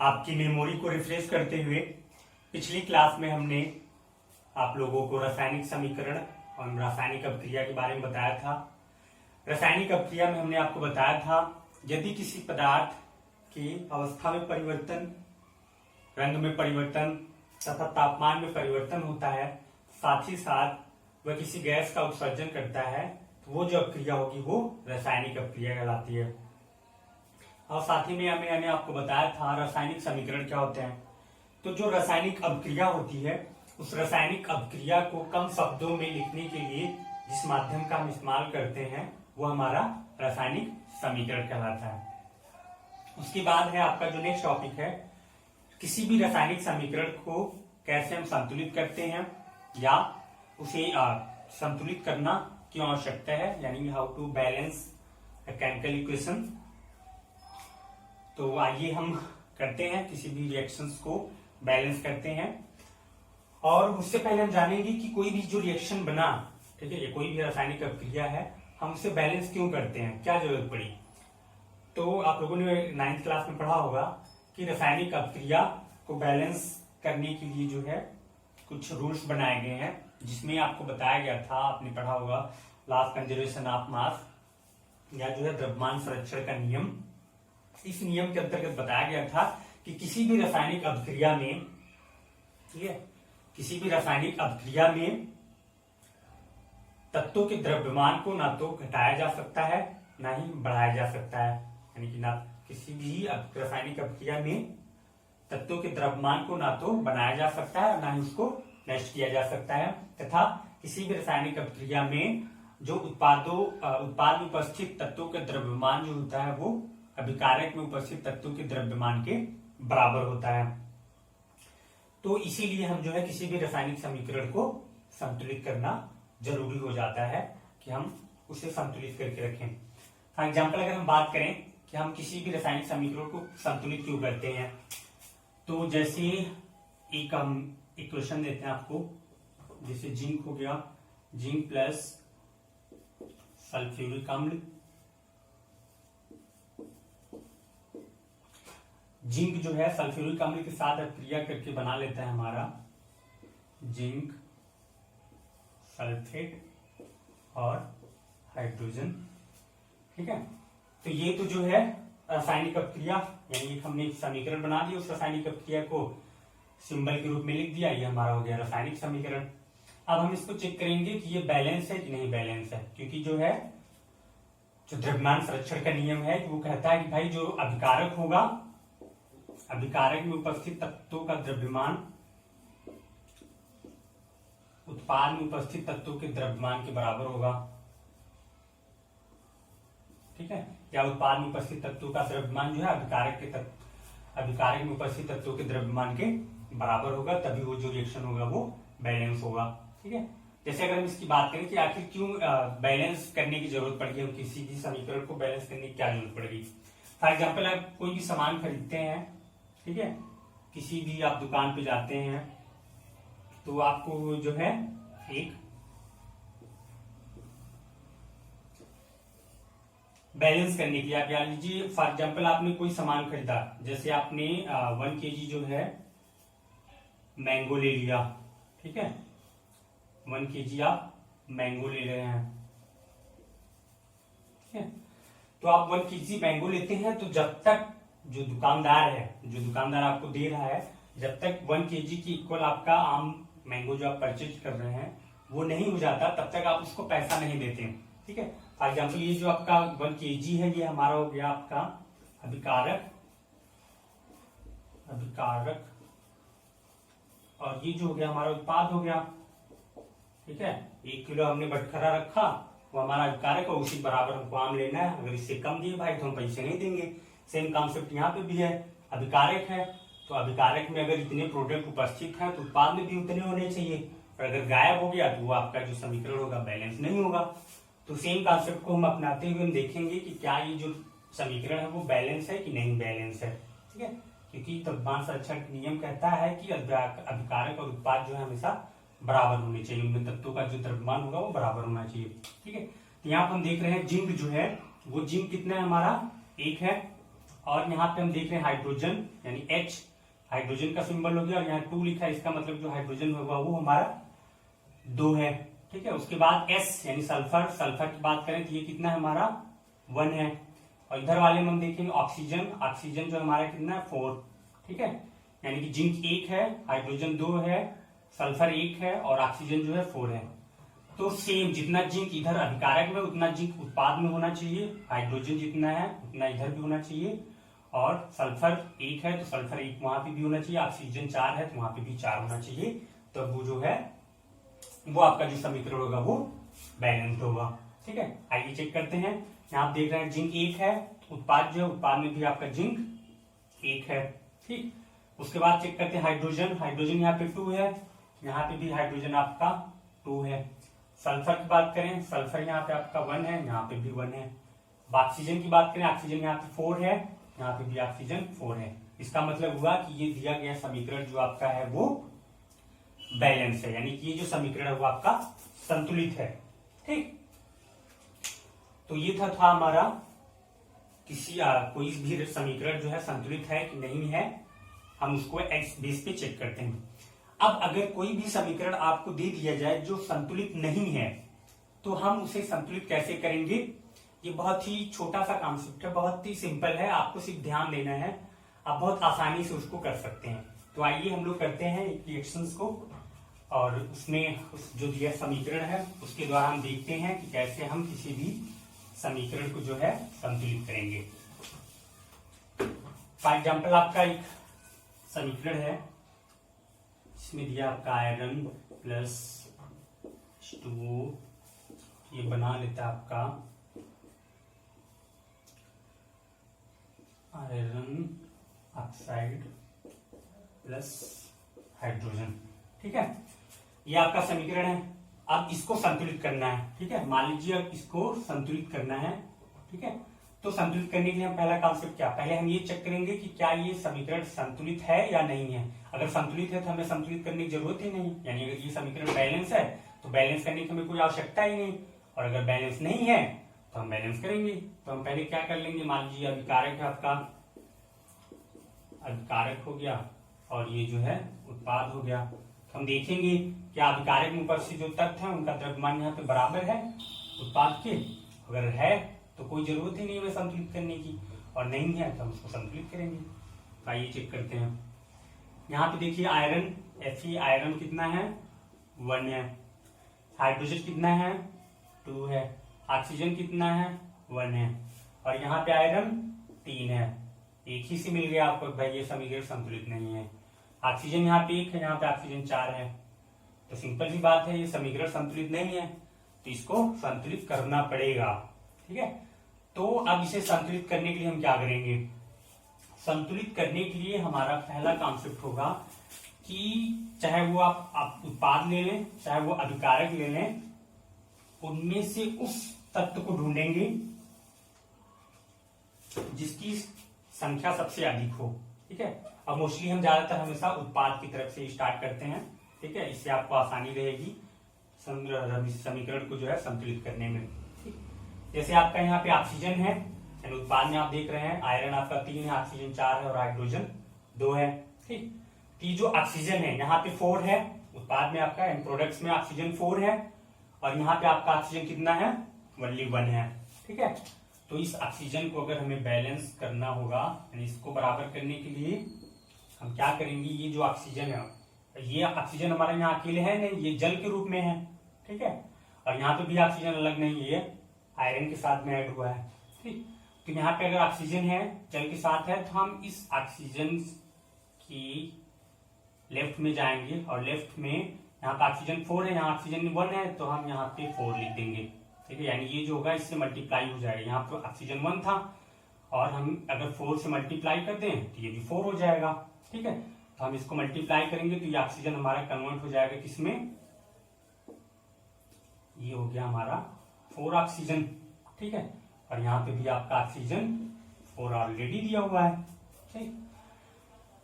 आपकी मेमोरी को रिफ्रेश करते हुए पिछली क्लास में हमने आप लोगों को रासायनिक समीकरण और रासायनिक अभिक्रिया के बारे में बताया था। रासायनिक अभिक्रिया में हमने आपको बताया था यदि किसी पदार्थ की अवस्था में परिवर्तन, रंग में परिवर्तन तथा तापमान में परिवर्तन होता है, साथ ही साथ वह किसी गैस का उत्सर्जन करता है, तो वो जो अभिक्रिया होगी वो रासायनिक अभिक्रिया कहलाती है। और साथ ही में मैंने आपको बताया था रासायनिक समीकरण क्या होते हैं। तो जो रासायनिक अभिक्रिया होती है उस रासायनिक अभिक्रिया को कम शब्दों में लिखने के लिए जिस माध्यम का हम इस्तेमाल करते हैं वो हमारा रासायनिक समीकरण कहलाता है। उसके बाद है आपका जो नेक्स्ट टॉपिक है, किसी भी रासायनिक समीकरण को कैसे हम संतुलित करते हैं या उसे संतुलित करना क्यों आवश्यकता है, यानी how to balance a chemical equation. तो आइए हम करते हैं, किसी भी रिएक्शंस को बैलेंस करते हैं। और उससे पहले हम जानेंगे कि कोई भी जो रिएक्शन बना, ठीक है, ये कोई भी रासायनिक अभिक्रिया है, हम उसे बैलेंस क्यों करते हैं, क्या जरूरत पड़ी। तो आप लोगों ने 9th क्लास में पढ़ा होगा कि रासायनिक अभिक्रिया को बैलेंस करने के लिए जो है कुछ रूल्स बनाए गए हैं, जिसमें आपको बताया गया था, आपने पढ़ा होगा लास्ट कंजर्वेशन ऑफ मास या जो है द्रव्यमान संरक्षण का नियम। इस नियम के अंतर्गत बताया गया था कि किसी भी रासायनिक अभिक्रिया में, ठीक है, किसी भी रासायनिक अभिक्रिया में तत्वों के द्रव्यमान को ना तो घटाया जा सकता है ना ही बढ़ाया जा सकता है, यानी कि ना किसी भी रासायनिक अभिक्रिया में तत्वों के द्रव्यमान को ना तो बनाया जा सकता है ना ही उसको नष्ट किया जा सकता है, तथा किसी भी रासायनिक अभिक्रिया में जो उत्पाद में उपस्थित तत्वों के द्रव्यमान जो होता है वो अभिकारक में उपस्थित तत्वों के द्रव्यमान के बराबर होता है। तो इसीलिए हम जो है किसी भी रासायनिक समीकरण को संतुलित करना जरूरी हो जाता है कि हम उसे संतुलित करके रखें। फॉर एग्जाम्पल अगर हम बात करें कि हम किसी भी रासायनिक समीकरण को संतुलित क्यों करते हैं, तो जैसे एक हम इक्वेशन देते हैं आपको, जैसे जिंक हो गया, जिंक प्लस सल्फ्यूरिक अम्ल, जिंक जो है सल्फ्यूरिक अम्ल के साथ अभिक्रिया करके बना लेता है हमारा जिंक सल्फेट और हाइड्रोजन, ठीक है। तो ये तो जो है रासायनिक अभिक्रिया, यानी हमने समीकरण बना दिया, उस रासायनिक अभिक्रिया को सिंबल के रूप में लिख दिया, ये हमारा हो गया रासायनिक समीकरण। अब हम इसको चेक करेंगे कि ये बैलेंस है कि नहीं बैलेंस है, क्योंकि जो है जो द्रव्यमान संरक्षण का नियम है वो कहता है कि भाई जो अभिकारक होगा, अभिकारक में उपस्थित तत्वों का द्रव्यमान उत्पाद में उपस्थित तत्वों के द्रव्यमान के बराबर होगा, ठीक है, या उत्पाद में उपस्थित तत्वों का द्रव्यमान जो है अभिकारक में उपस्थित तत्वों के द्रव्यमान के बराबर होगा, तभी वो जो रिएक्शन होगा वो बैलेंस होगा, ठीक है। जैसे अगर हम इसकी बात करें कि आखिर क्यों बैलेंस करने की जरूरत पड़ेगी, हम किसी भी समीकरण को बैलेंस करने की क्या जरूरत पड़ेगी। फॉर एग्जाम्पल आप कोई भी सामान खरीदते हैं, ठीक है, किसी भी आप दुकान पे जाते हैं तो आपको जो है एक बैलेंस करने के लिए आप मान लीजिए, फॉर एग्जाम्पल आपने कोई सामान खरीदा, जैसे आपने 1 kg जो है मैंगो ले लिया, ठीक है, 1 kg आप मैंगो ले रहे हैं, ठीक है। तो आप 1 kg मैंगो लेते हैं, तो जब तक जो दुकानदार आपको दे रहा है, जब तक 1 kg की इक्वल आपका आम मैंगो जो आप परचेज कर रहे हैं वो नहीं हो जाता, तब तक आप उसको पैसा नहीं देते, ठीक है। फॉर एग्जाम्पल ये जो आपका 1 kg है, ये हमारा हो गया आपका अभिकारक, और ये जो हो गया हमारा उत्पाद हो गया, ठीक है। 1 किलो हमने बटखरा रखा, वो हमारा अभिकारक है, उसी बराबर हमको आम लेना है। अगर इससे कम दिए भाई तो हम पैसे नहीं देंगे। सेम कॉन्सेप्ट यहाँ पे भी है, अभिकारक है तो अभिकारक में अगर इतने प्रोडक्ट उपस्थित हैं तो उत्पाद में भी उतने होने चाहिए, और अगर गायब हो गया तो वो आपका जो समीकरण होगा बैलेंस नहीं होगा। तो सेम कॉन्सेप्ट को हम अपनाते हुए हम देखेंगे कि क्या ये जो समीकरण है वो बैलेंस है कि नहीं बैलेंस है, ठीक है, क्योंकि द्रव्यमान संरक्षण नियम कहता है कि अभिकारक और उत्पाद जो है हमेशा बराबर होने चाहिए, उनमें तत्वों का जो द्रव्यमान होगा वो बराबर होना चाहिए, ठीक है। तो यहाँ पर हम देख रहे हैं जिंक जो है वो जिंक कितना है हमारा 1 है, और यहाँ पे हम देख रहे हैं हाइड्रोजन यानी H, हाइड्रोजन का सिंबल हो गया, और यहाँ 2 लिखा है, इसका मतलब जो हाइड्रोजन होगा वो हमारा 2 है। ठीक है, उसके बाद S यानी सल्फर, सल्फर की बात करें तो ये कितना है हमारा 1 है। और इधर वाले में हम देखेंगे ऑक्सीजन, ऑक्सीजन जो हमारा कितना है 4। ठीक है, यानी कि जिंक 1 है, हाइड्रोजन 2 है, सल्फर 1 है और ऑक्सीजन जो है 4 है। तो सेम जितना जिंक इधर अभिकारक में उतना जिंक उत्पाद में होना चाहिए, हाइड्रोजन जितना है उतना इधर भी होना चाहिए, और सल्फर 1 है तो सल्फर 1 वहां पे भी होना चाहिए, ऑक्सीजन 4 है तो वहां पे भी 4 होना चाहिए। तो वो जो है वो आपका जो समीकरण होगा वो बैलेंस्ड होगा। ठीक है, आइए चेक करते हैं। यहाँ आप देख रहे हैं जिंक 1 है, उत्पाद जो है उत्पाद में भी आपका जिंक 1 है। ठीक, उसके बाद चेक करते हैं हाइड्रोजन, हाइड्रोजन यहाँ पे 2 है, यहाँ पे भी हाइड्रोजन आपका 2 है। सल्फर की बात करें, सल्फर यहाँ पे आपका 1 है, यहाँ पे भी 1 है। ऑक्सीजन की बात करें, ऑक्सीजन यहाँ पे 4 है, यहाँ पे भी ऑक्सीजन 4 है। इसका मतलब हुआ कि ये दिया गया समीकरण जो आपका है वो बैलेंस है, यानी कि ये जो समीकरण है वो आपका संतुलित है। ठीक, तो ये था हमारा किसी कोई भी समीकरण जो है संतुलित है कि नहीं है, हम उसको एक्स बेस पे चेक करते हैं। अब अगर कोई भी समीकरण आपको दे दिया जाए जो संतुलित नहीं है तो हम उसे संतुलित कैसे करेंगे। ये बहुत ही छोटा सा कॉन्सेप्ट है, बहुत ही सिंपल है, आपको सिर्फ ध्यान देना है, आप बहुत आसानी से उसको कर सकते हैं। तो आइए हम लोग करते हैं रिएक्शंस को, और उसमें जो दिया समीकरण है उसके द्वारा हम देखते हैं कि कैसे हम किसी भी समीकरण को जो है संतुलित करेंगे। फॉर एग्जाम्पल आपका एक समीकरण है, इसमें दिया आपका आयरन प्लस H2O, ये बना लेता है आपका आयरन ऑक्साइड प्लस हाइड्रोजन। ठीक है, ये आपका समीकरण है। अब इसको संतुलित करना है। ठीक है, मान लीजिए अब इसको संतुलित करना है। ठीक है, तो संतुलित करने के लिए हम पहला कॉन्सेप्ट क्या, पहले हम ये चेक करेंगे कि क्या ये समीकरण संतुलित है या नहीं है। अगर संतुलित है तो हमें संतुलित करने की जरूरत ही नहीं, यानी अगर ये समीकरण बैलेंस है तो बैलेंस करने की हमें कोई आवश्यकता ही नहीं, और अगर बैलेंस नहीं है तो हम बैलेंस करेंगे। तो हम पहले क्या कर लेंगे, मान लीजिए अभिकारक है आपका, अभिकारक हो गया और ये जो है उत्पाद हो गया। तो हम देखेंगे क्या अभिकारक में उपस्थित जो तत्व है उनका द्रव्यमान यहाँ पे बराबर है उत्पाद के, अगर है तो कोई जरूरत ही नहीं है संतुलित करने की, और नहीं है तो हम उसको संतुलित करेंगे। आइए चेक करते हैं। यहाँ पे देखिए आयरन Fe, आयरन कितना है 1 है, हाइड्रोजन कितना है 2 है, ऑक्सीजन कितना है 1 है, और यहाँ पे आयरन 3 है। एक ही से मिल गया आपको भाई ये समीकरण संतुलित नहीं है। ऑक्सीजन यहाँ पे 1 है, यहाँ पे ऑक्सीजन 4 है, तो सिंपल सी बात है ये समीकरण संतुलित नहीं है, तो इसको संतुलित करना पड़ेगा। ठीक है, तो अब इसे संतुलित करने के लिए हम क्या करेंगे, संतुलित करने के लिए हमारा पहला कॉन्सेप्ट होगा कि चाहे वो आप उत्पाद ले लें चाहे वो अभिकारक ले लें, उनमें से उस तत्व को ढूंढेंगे जिसकी संख्या सबसे अधिक हो। ठीक है, अब मोस्टली हम ज्यादातर हमेशा उत्पाद की तरफ से स्टार्ट करते हैं। ठीक है, इससे आपको आसानी रहेगी समीकरण को जो है संतुलित करने में। जैसे आपका यहाँ पे ऑक्सीजन है, उत्पाद में आप देख रहे हैं आयरन आपका 3 है, ऑक्सीजन 4 है और हाइड्रोजन 2 है। ठीक, तो जो ऑक्सीजन है यहाँ पे 4 है, उत्पाद में आपका एंड प्रोडक्ट्स में ऑक्सीजन 4 है, और यहाँ पे आपका ऑक्सीजन कितना है ओनली 1 है। ठीक है, तो इस ऑक्सीजन को अगर हमें बैलेंस करना होगा, यानी इसको बराबर करने के लिए हम क्या करेंगे, ये जो ऑक्सीजन है, ये ऑक्सीजन हमारे यहाँ अकेले है नहीं, ये जल के रूप में है। ठीक है, और यहाँ पे भी ऑक्सीजन अलग नहीं है, ये आयरन के साथ में ऐड हुआ है। ठीक, तो यहाँ पे अगर ऑक्सीजन है जल के साथ है तो हम इस ऑक्सीजन की लेफ्ट में जाएंगे, और लेफ्ट में यहाँ पे ऑक्सीजन 4 है, यहाँ ऑक्सीजन 1 है, तो हम यहाँ पे 4 लिख देंगे। ठीक है, यानी ये जो होगा इससे मल्टीप्लाई हो जाएगा, यहाँ पे ऑक्सीजन 1 था और हम अगर 4 से मल्टीप्लाई कर दें तो ये भी 4 हो जाएगा। ठीक है, तो हम इसको मल्टीप्लाई करेंगे तो ये ऑक्सीजन हमारा कन्वर्ट हो जाएगा किसमें, ये हो गया हमारा 4 ऑक्सीजन। ठीक है, और यहाँ पे भी आपका ऑक्सीजन 4 ऑलरेडी दिया हुआ है। ठीक,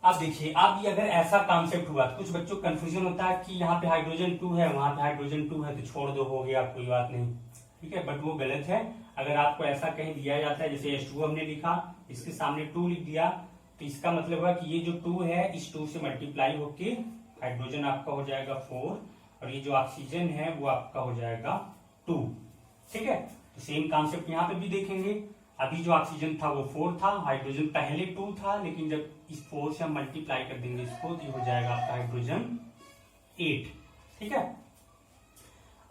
अब देखिए, अब ये अगर ऐसा कॉन्सेप्ट हुआ तो कुछ बच्चों को कंफ्यूजन होता है कि यहाँ पे हाइड्रोजन 2 है, वहां पे हाइड्रोजन 2 है, तो छोड़ दो, हो गया कोई बात नहीं। ठीक है, बट वो गलत है। अगर आपको ऐसा कहीं दिया जाता है, जैसे H2 हमने लिखा, इसके सामने 2 लिख दिया, तो इसका मतलब हुआ कि ये जो 2 है इस 2 से मल्टीप्लाई होके हाइड्रोजन आपका हो जाएगा 4, और ये जो ऑक्सीजन है वो आपका हो जाएगा 2। ठीक है, तो सेम कॉन्सेप्ट यहाँ पे भी देखेंगे। अभी जो ऑक्सीजन था वो 4 था, हाइड्रोजन पहले 2 था, लेकिन जब इस 4 से हम मल्टीप्लाई कर देंगे इसको तो ये हो जाएगा आपका हाइड्रोजन 8। ठीक है,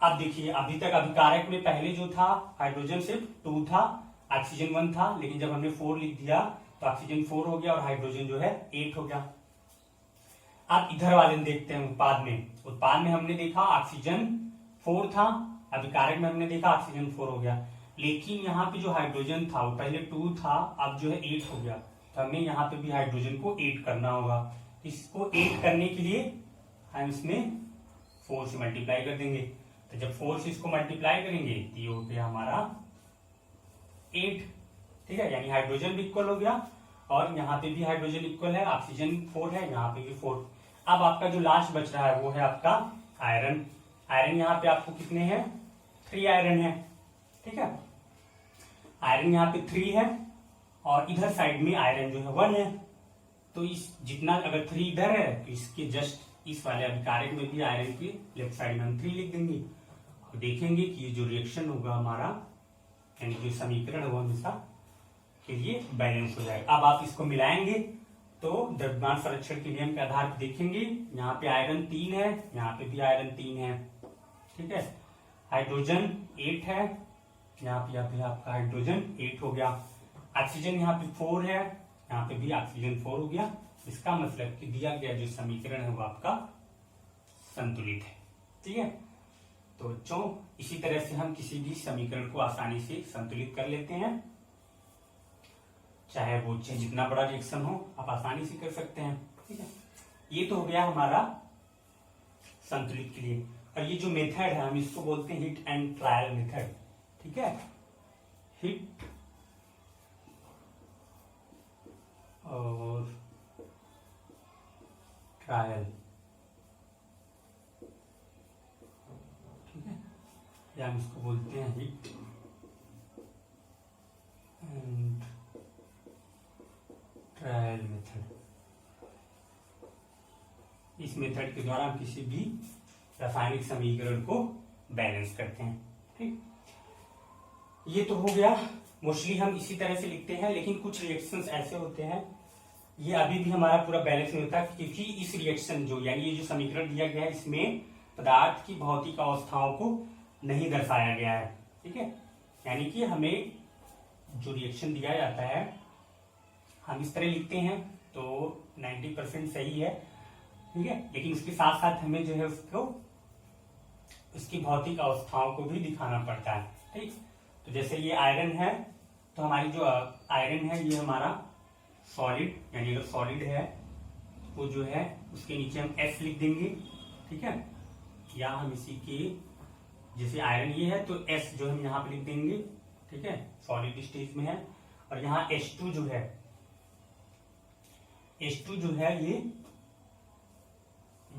अब देखिए अभी तक अभिकारक में पहले जो था हाइड्रोजन सिर्फ 2 था, ऑक्सीजन 1 था, लेकिन जब हमने 4 लिख दिया तो ऑक्सीजन 4 हो गया और हाइड्रोजन जो है 8 हो गया। अब इधर वाले देखते हैं उत्पाद में। उत्पाद में हमने देखा ऑक्सीजन 4 था, अभिकारक में हमने देखा ऑक्सीजन 4 हो गया, लेकिन यहाँ पे जो हाइड्रोजन था वो पहले 2 था, अब जो है 8 हो गया, तो हमें यहाँ पे भी हाइड्रोजन को 8 करना होगा। इसको 8 करने के लिए हम इसमें 4 से मल्टीप्लाई कर देंगे, तो जब 4 से इसको मल्टीप्लाई करेंगे तो ये हो गया हमारा 8। ठीक है, यानी हाइड्रोजन भी इक्वल हो गया, और यहाँ पे भी हाइड्रोजन इक्वल है, ऑक्सीजन 4 है, यहाँ पे भी 4। अब आपका जो लास्ट बच रहा है वो है आपका आयरन। आयरन यहाँ पे आपको कितने हैं, 3 आयरन है। ठीक है, आयरन यहाँ पे 3 है, और इधर साइड में आयरन जो है 1 है, तो इस जितना अगर 3 इधर है तो इसके जस्ट इस वाले अभिकारक में भी आयरन के लेफ्ट साइड में हम 3 लिख देंगे, और देखेंगे कि ये जो रिएक्शन होगा हमारा, यानी जो समीकरण होगा हमेशा के लिए बैलेंस हो जाएगा। अब आप इसको मिलाएंगे तो द्रव्यमान संरक्षण के नियम के आधार पर देखेंगे, यहाँ पे आयरन 3 है, यहाँ पे भी आयरन 3 है। ठीक है, हाइड्रोजन 8 है, यहाँ पे आपका हाइड्रोजन 8 हो गया, ऑक्सीजन यहाँ पे 4 है, यहाँ पे भी ऑक्सीजन 4 हो गया। इसका मतलब कि दिया गया जो समीकरण है वो आपका संतुलित है। ठीक है, तो बच्चों इसी तरह से हम किसी भी समीकरण को आसानी से संतुलित कर लेते हैं, चाहे वो जितना बड़ा रिएक्शन हो आप आसानी से कर सकते हैं। ठीक है, ये तो हो गया हमारा संतुलित के लिए। और ये जो मेथड है हम इसको बोलते हैं हिट एंड ट्रायल मेथड। ठीक है, हिट और ट्रायल। ठीक है, या हम इसको बोलते हैं हिट एंड ट्रायल मेथड। इस मेथड के द्वारा हम किसी भी रासायनिक समीकरण को बैलेंस करते हैं। ठीक, ये तो हो गया। मोस्टली हम इसी तरह से लिखते हैं, लेकिन कुछ रिएक्शंस ऐसे होते हैं ये अभी भी हमारा पूरा बैलेंस नहीं होता, क्योंकि इस रिएक्शन जो यानी ये जो समीकरण दिया गया है इसमें पदार्थ की भौतिक अवस्थाओं को नहीं दर्शाया गया है। ठीक है, यानी कि हमें जो रिएक्शन दिया जाता है हम इस तरह लिखते हैं तो 90% सही है। ठीक है, लेकिन उसके साथ साथ हमें जो है उसको उसकी भौतिक अवस्थाओं को भी दिखाना पड़ता है। ठीक, तो जैसे ये आयरन है, तो हमारी जो आयरन है ये हमारा सॉलिड, यानी अगर सॉलिड है वो जो है उसके नीचे हम S लिख देंगे। ठीक है, या हम इसी के जैसे आयरन ये है तो S जो हम यहाँ पे लिख देंगे। ठीक है, सॉलिड स्टेज में है, और यहाँ H2 जो है, H2 जो है ये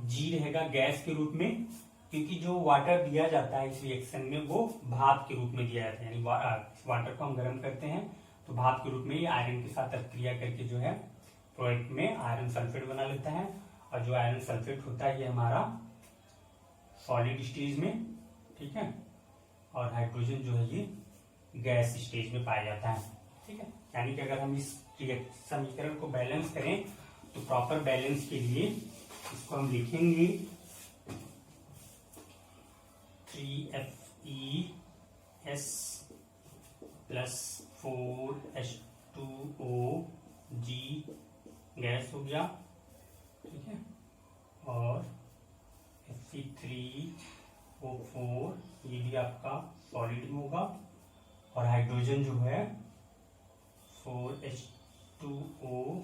G रहेगा गैस के रूप में, क्योंकि जो वाटर दिया जाता है इस रिएक्शन में वो भाप के रूप में दिया जाता है, यानी वाटर को हम गर्म करते हैं तो भाप के रूप में ये आयरन के साथ क्रिया करके जो है प्रोडक्ट में आयरन सल्फेट बना लेता है, और जो आयरन सल्फेट होता है ये हमारा सॉलिड स्टेज में। ठीक है, और हाइड्रोजन जो है ये गैस स्टेज में पाया जाता है। ठीक है, यानी कि अगर हम इस समीकरण को बैलेंस करें तो प्रॉपर बैलेंस के लिए इसको हम लिखेंगे 3FeS plus 4H2O G gas हो गया। ठीक है, और Fe3O4 ये भी आपका सॉलिड में होगा, और हाइड्रोजन जो है 4H2O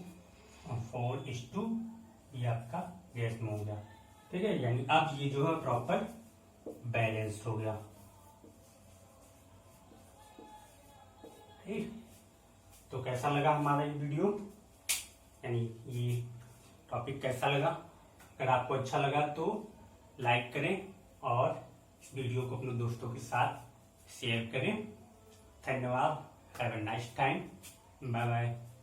4H2 ये आपका गैस में हो गया। ठीक है, यानी अब ये जो है प्रॉपर बैलेंस्ड हो गया। ठीक, तो कैसा लगा हमारा ये वीडियो, यानी ये टॉपिक कैसा लगा? अगर आपको अच्छा लगा तो लाइक करें और इस वीडियो को अपने दोस्तों के साथ शेयर करें। धन्यवाद। Have a nice time. Bye bye.